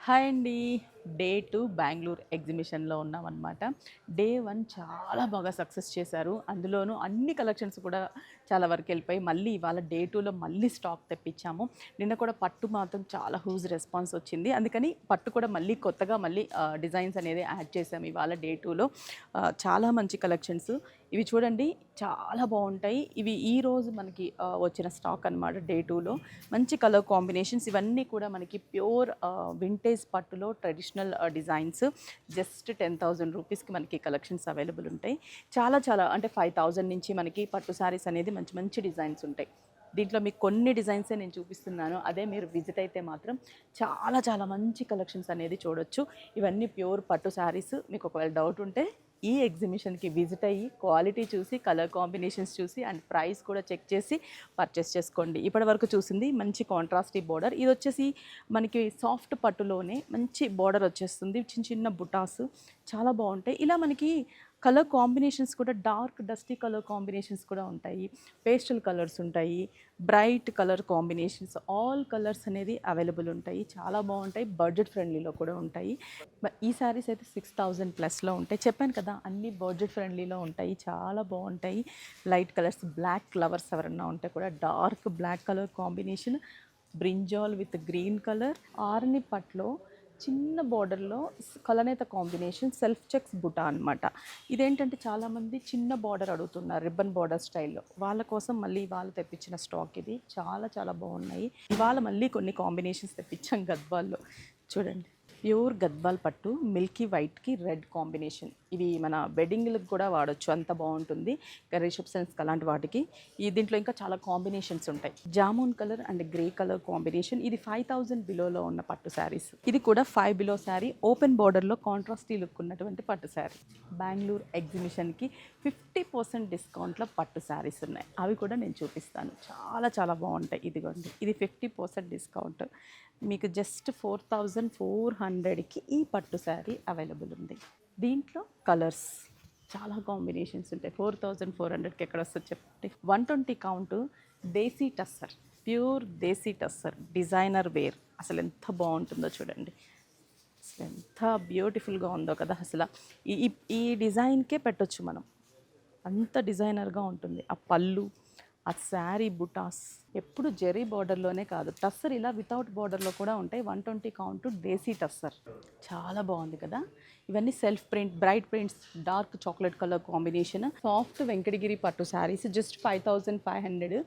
Hi అండి. Day 2 Bengaluru ఎగ్జిబిషన్‌లో ఉన్నామనమాట. Day 1 చాలా బాగా సక్సెస్ చేశారు. అందులోనూ అన్ని కలెక్షన్స్ కూడా చాలా వరకెళ్ళిపోయి, మళ్ళీ ఇవాళ డే 2లో మళ్ళీ స్టాక్ తెప్పించాము. నిన్న కూడా పట్టు మాత్రం చాలా హ్యూజ్ రెస్పాన్స్ వచ్చింది. అందుకని పట్టు కూడా మళ్ళీ కొత్తగా డిజైన్స్ అనేది యాడ్ చేశాము ఇవాళ డే 2లో. చాలా మంచి కలెక్షన్స్. ఇవి చూడండి చాలా బాగుంటాయి. ఇవి ఈరోజు మనకి వచ్చిన స్టాక్ అనమాట డే 2లో. మంచి కలర్ కాంబినేషన్స్ ఇవన్నీ కూడా మనకి ప్యూర్ వింటేజ్ పట్టులో ట్రెడిషనల్ డిజైన్స్. జస్ట్ 10,000 రూపీస్కి మనకి కలెక్షన్స్ అవైలబుల్ ఉంటాయి. చాలా చాలా అంటే 5,000 నుంచి మనకి పట్టు శారీస్ అనేది మంచి మంచి డిజైన్స్ ఉంటాయి. దీంట్లో మీకు కొన్ని డిజైన్సే నేను చూపిస్తున్నాను. అదే మీరు విజిట్ అయితే మాత్రం చాలా చాలా మంచి కలెక్షన్స్ అనేది చూడొచ్చు. ఇవన్నీ ప్యూర్ పట్టు శారీస్. మీకు ఒకవేళ డౌట్ ఉంటే ఈ ఎగ్జిబిషన్కి విజిట్ అయ్యి క్వాలిటీ చూసి, కలర్ కాంబినేషన్స్ చూసి అండ్ ప్రైస్ కూడా చెక్ చేసి పర్చేస్ చేసుకోండి. ఇప్పటివరకు చూసింది మంచి కాంట్రాస్టీ బోర్డర్. ఇది వచ్చేసి మనకి సాఫ్ట్ పట్టులోనే మంచి బోర్డర్ వచ్చేస్తుంది. చిన్న చిన్న బుటాస్ చాలా బాగుంటాయి. ఇలా మనకి కలర్ కాంబినేషన్స్ కూడా డార్క్ డస్టీ కలర్ కాంబినేషన్స్ కూడా ఉంటాయి. పేస్టల్ కలర్స్ ఉంటాయి, bright colour combinations, all colours అనేది అవైలబుల్ ఉంటాయి. చాలా బాగుంటాయి. బడ్జెట్ ఫ్రెండ్లీలో కూడా ఉంటాయి. ఈ శారీస్ అయితే 6,000 ప్లస్లో ఉంటాయి. చెప్పాను కదా అన్ని బడ్జెట్ ఫ్రెండ్లీలో ఉంటాయి. చాలా బాగుంటాయి. లైట్ కలర్స్, బ్లాక్ ఫ్లవర్స్ ఎవరన్నా ఉంటే కూడా dark black colour combination, brinjal with green colour, ఆర్ని పట్లో చిన్న బార్డర్లో కలనేత కాంబినేషన్, సెల్ఫ్ చెక్స్ బుటా అనమాట. ఇదేంటంటే చాలామంది చిన్న బార్డర్ అడుగుతున్నారు రిబ్బన్ బార్డర్ స్టైల్లో. వాళ్ళ కోసం మళ్ళీ ఇవాళ తెప్పించిన స్టాక్ ఇది. చాలా చాలా బాగున్నాయి. ఇవాళ మళ్ళీ కొన్ని కాంబినేషన్స్ తెప్పించాం గద్వాల్లో. చూడండి ప్యూర్ గద్వాల్ పట్టు, మిల్కీ వైట్కి రెడ్ కాంబినేషన్. ఇవి మన వెడ్డింగ్లకు కూడా వాడచ్చు, అంత బాగుంటుంది. ఇంకా రిసెప్షన్స్కి అలాంటి వాటికి. దీంట్లో ఇంకా చాలా కాంబినేషన్స్ ఉంటాయి. Jamun colour and grey colour combination. ఇది 5,000 బిలోలో ఉన్న పట్టు శారీస్. ఇది కూడా 5 బిలో శారీ, ఓపెన్ బార్డర్లో కాంట్రాస్టీ లుక్ ఉన్నటువంటి పట్టు శారీ. బెంగళూరు ఎగ్జిబిషన్కి 50% డిస్కౌంట్లో పట్టు శారీస్ ఉన్నాయి. అవి కూడా నేను చూపిస్తాను. చాలా చాలా బాగుంటాయి. ఇదిగోండి, ఇది 50% డిస్కౌంట్. మీకు జస్ట్ 4,400కి ఈ పట్టు శారీ అవైలబుల్ ఉంది. దీంట్లో కలర్స్ చాలా కాంబినేషన్స్ ఉంటాయి. 4,400కి ఎక్కడ వస్తుంది చెప్పండి. 120 కౌంట్ దేశీ టస్సర్, ప్యూర్ దేశీ టస్సర్ డిజైనర్ వేర్. అసలు ఎంత బాగుంటుందో చూడండి. అసలు ఎంత బ్యూటిఫుల్గా ఉందో కదా. అసలు ఈ ఈ డిజైన్కే పెట్టొచ్చు మనం, అంత డిజైనర్గా ఉంటుంది. ఆ పళ్ళు, ఆ శారీ బుటాస్ ఎప్పుడు జెరీ బార్డర్లోనే కాదు, టస్సర్ ఇలా వితౌట్ బార్డర్లో కూడా ఉంటాయి. 120 కౌంట్ దేశీ టస్సర్. చాలా బాగుంది కదా. ఇవన్నీ self print, bright prints, dark chocolate colour combination, soft Venkatagiri పట్టు శారీస్. జస్ట్ 5,500.